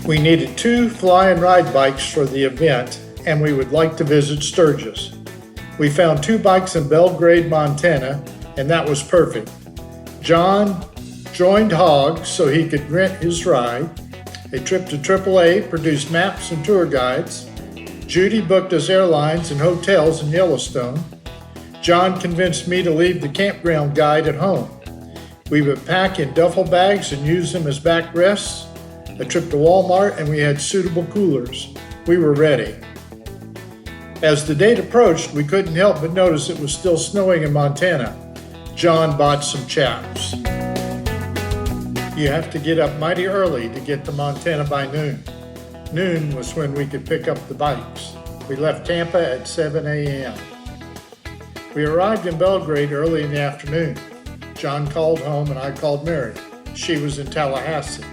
We needed 2 fly and ride bikes for the event, and we would like to visit Sturgis. We found 2 bikes in Belgrade, Montana, and that was perfect. John joined Hogg so he could rent his ride. A trip to AAA produced maps and tour guides. Judy booked us airlines and hotels in Yellowstone. John convinced me to leave the campground guide at home. We would pack in duffel bags and use them as backrests. A trip to Walmart, and we had suitable coolers. We were ready. As the date approached, we couldn't help but notice it was still snowing in Montana. John bought some chaps. You have to get up mighty early to get to Montana by noon. Noon was when we could pick up the bikes. We left Tampa at 7 a.m. We arrived in Belgrade early in the afternoon. John called home and I called Mary. She was in Tallahassee.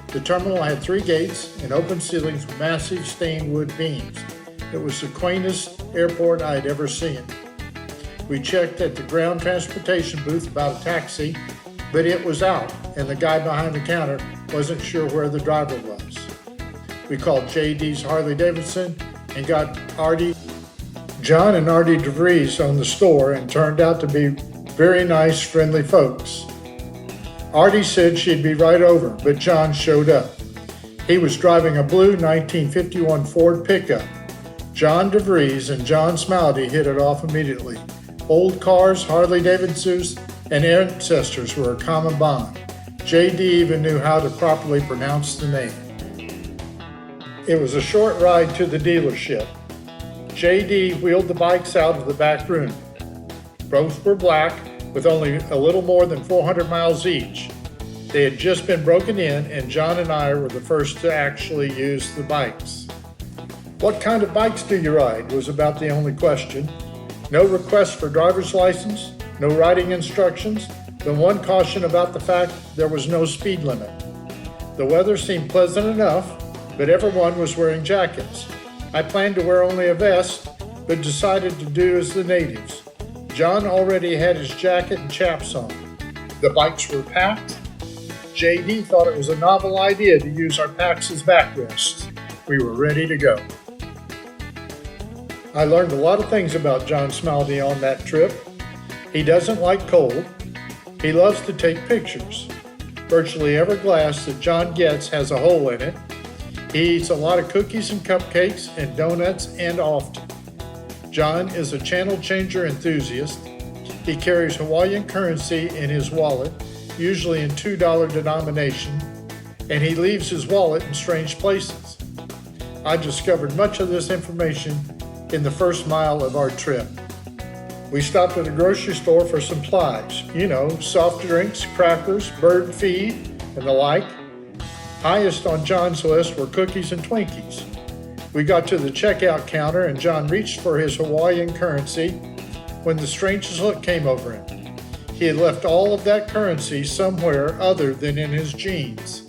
The terminal had 3 gates and open ceilings with massive stained wood beams. It was the quaintest airport I'd ever seen. We checked at the ground transportation booth about a taxi, but it was out, and the guy behind the counter wasn't sure where the driver was. We called JD's Harley-Davidson and got John and Artie DeVries owned the store and turned out to be very nice, friendly folks. Artie said she'd be right over, but John showed up. He was driving a blue 1951 Ford pickup. John DeVries and John Smiley hit it off immediately. Old cars, Harley-Davidsons, and ancestors were a common bond. JD even knew how to properly pronounce the name. It was a short ride to the dealership. JD wheeled the bikes out of the back room. Both were black, with only a little more than 400 miles each. They had just been broken in, and John and I were the first to actually use the bikes. What kind of bikes do you ride was about the only question. No request for driver's license, no riding instructions, the one caution about the fact there was no speed limit. The weather seemed pleasant enough, but everyone was wearing jackets. I planned to wear only a vest, but decided to do as the natives. John already had his jacket and chaps on. The bikes were packed. JD thought it was a novel idea to use our packs as backrests. We were ready to go. I learned a lot of things about John Smiley on that trip. He doesn't like cold. He loves to take pictures. Virtually every glass that John gets has a hole in it. He eats a lot of cookies and cupcakes and donuts, and often. John is a channel changer enthusiast. He carries Hawaiian currency in his wallet, usually in $2 denomination, and he leaves his wallet in strange places. I discovered much of this information in the first mile of our trip. We stopped at a grocery store for supplies, soft drinks, crackers, bird feed, and the like. Highest on John's list were cookies and Twinkies. We got to the checkout counter and John reached for his Hawaiian currency when the strangest look came over him. He had left all of that currency somewhere other than in his jeans.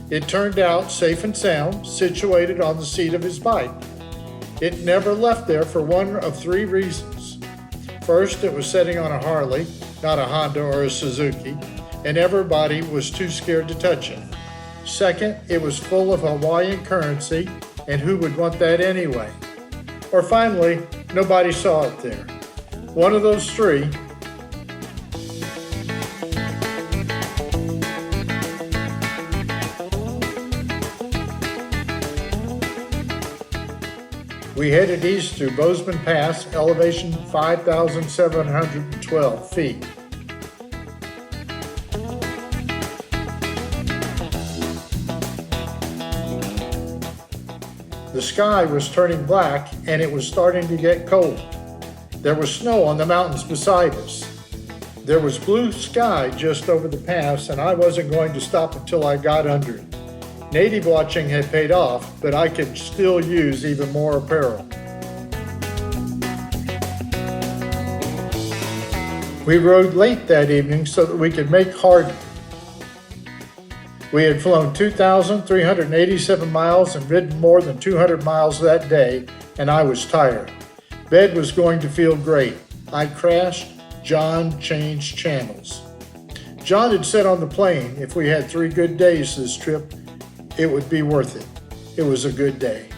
It turned out safe and sound, situated on the seat of his bike. It never left there for one of 3 reasons. First, it was sitting on a Harley, not a Honda or a Suzuki, and everybody was too scared to touch it. Second, it was full of Hawaiian currency, and who would want that anyway? Or finally, nobody saw it there. One of those 3. We headed east through Bozeman Pass, elevation 5,712 feet. The sky was turning black and it was starting to get cold. There was snow on the mountains beside us. There was blue sky just over the pass, and I wasn't going to stop until I got under it. Native watching had paid off, but I could still use even more apparel. We rode late that evening so that we could make Hardin. We had flown 2,387 miles and ridden more than 200 miles that day, and I was tired. Bed was going to feel great. I crashed. John changed channels. John had said on the plane if we had 3 good days this trip, it would be worth it. It was a good day.